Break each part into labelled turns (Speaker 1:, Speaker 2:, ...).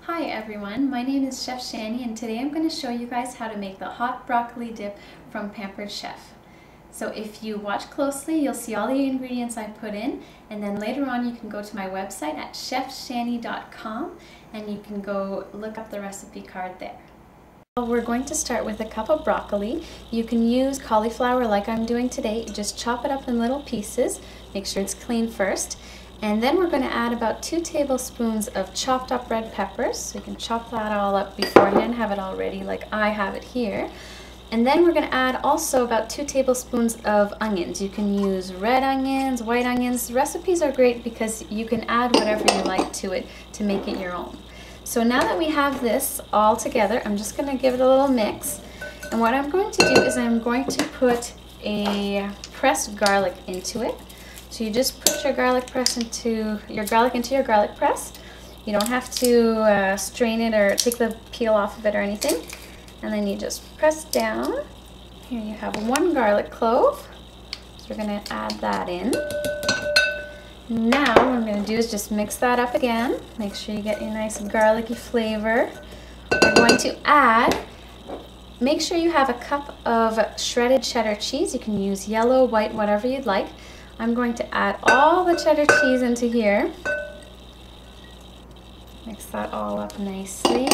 Speaker 1: Hi everyone, my name is Chef Shany and today I'm going to show you guys how to make the hot broccoli dip from Pampered Chef. So if you watch closely, you'll see all the ingredients I put in, and then later on you can go to my website at chefshany.com and you can go look up the recipe card there. We're going to start with a cup of broccoli. You can use cauliflower like I'm doing today. Just chop it up in little pieces. Make sure it's clean first. And then we're going to add about 2 tablespoons of chopped up red peppers. So you can chop that all up beforehand, have it all ready like I have it here. And then we're going to add also about 2 tablespoons of onions. You can use red onions, white onions. Recipes are great because you can add whatever you like to it to make it your own. So now that we have this all together, I'm just going to give it a little mix. And what I'm going to do is I'm going to put a pressed garlic into it. So you just put your garlic into your garlic press. You don't have to strain it or take the peel off of it or anything. And then you just press down. Here you have 1 garlic clove. So we're going to add that in. Now what I'm going to do is just mix that up again. Make sure you get your nice garlicky flavor. We're going to add, make sure you have a cup of shredded cheddar cheese. You can use yellow, white, whatever you'd like. I'm going to add all the cheddar cheese into here. Mix that all up nicely.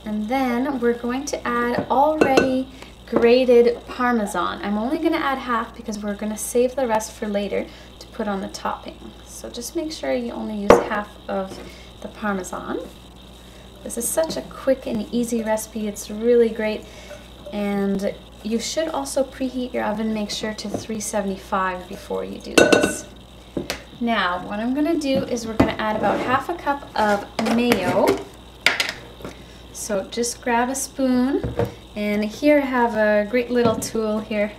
Speaker 1: And then we're going to add already grated Parmesan. I'm only going to add half because we're going to save the rest for later to put on the topping. So just make sure you only use half of the Parmesan. This is such a quick and easy recipe. It's really great. And you should also preheat your oven. Make sure to 375 before you do this. Now, what I'm going to do is we're going to add about half a cup of mayo. So just grab a spoon, and here I have a great little tool here.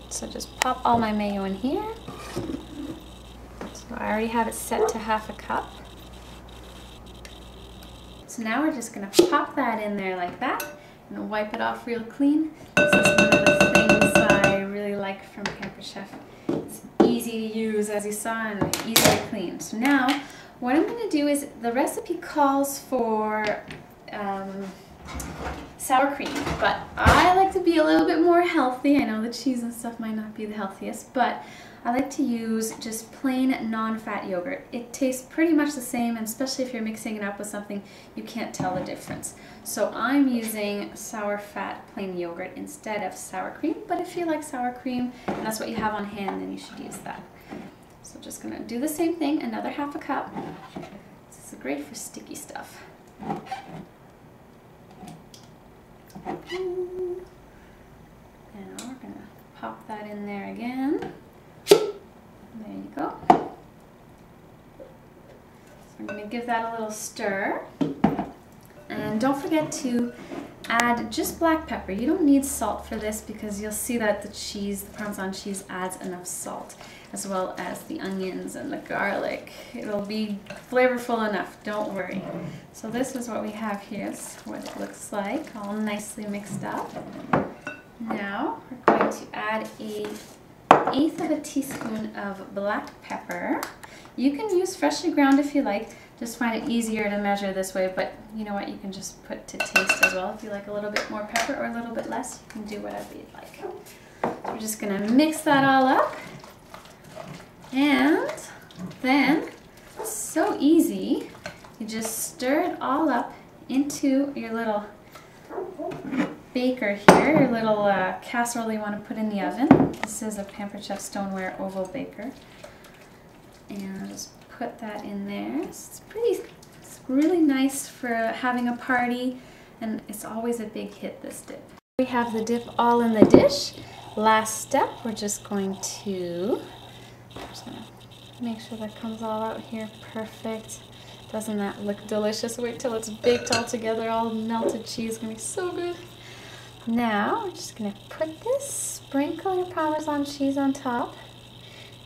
Speaker 1: So just pop all my mayo in here. So I already have it set to half a cup. So now we're just going to pop that in there like that. And wipe it off real clean. This is one of the things I really like from Pampered Chef. It's easy to use, as you saw, and easy to clean. So now, what I'm going to do is, the recipe calls for sour cream, but I like to be a little bit more healthy. I know the cheese and stuff might not be the healthiest, but I like to use just plain non-fat yogurt. It tastes pretty much the same, and especially if you're mixing it up with something, you can't tell the difference. So I'm using sour fat plain yogurt instead of sour cream, but if you like sour cream and that's what you have on hand, then you should use that. So just gonna do the same thing, another half a cup. This is great for sticky stuff. And we're gonna pop that in there again. There you go. So I'm going to give that a little stir. And don't forget to add just black pepper. You don't need salt for this because you'll see that the cheese, the Parmesan cheese, adds enough salt, as well as the onions and the garlic. It'll be flavorful enough, don't worry. So this is what we have here. This is what it looks like, all nicely mixed up. Now we're going to add a teaspoon of black pepper. You can use freshly ground if you like. Just find it easier to measure this way, but you know what, you can just put to taste as well. If you like a little bit more pepper or a little bit less, you can do whatever you'd like. So we're just going to mix that all up. And then, it's so easy, you just stir it all up into your little baker here, your little casserole you want to put in the oven. This is a Pampered Chef stoneware oval baker. And I'll just put that in there. It's really nice for having a party, and it's always a big hit, this dip. We have the dip all in the dish. Last step, we're just going to make sure that comes all out here perfect. Doesn't that look delicious? Wait till it's baked all together, all melted cheese. It's gonna be so good. Now, we're just going to put this, sprinkle your Parmesan cheese on top.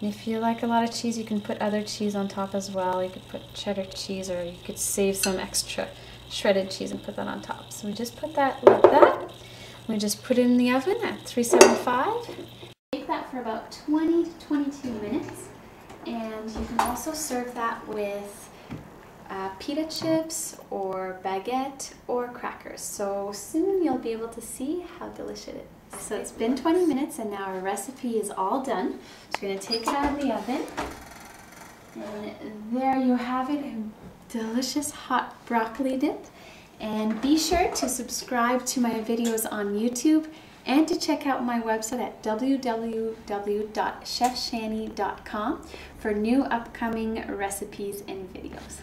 Speaker 1: And if you like a lot of cheese, you can put other cheese on top as well. You could put cheddar cheese, or you could save some extra shredded cheese and put that on top. So we just put that like that. We just put it in the oven at 375. Bake that for about 20 to 22 minutes. And you can also serve that with pita chips or baguette or crackers. So soon you'll be able to see how delicious it is. So it's been 20 minutes and now our recipe is all done. So we're going to take it out of the oven. And there you have it, a delicious hot broccoli dip. And be sure to subscribe to my videos on YouTube and to check out my website at www.chefshany.com for new upcoming recipes and videos.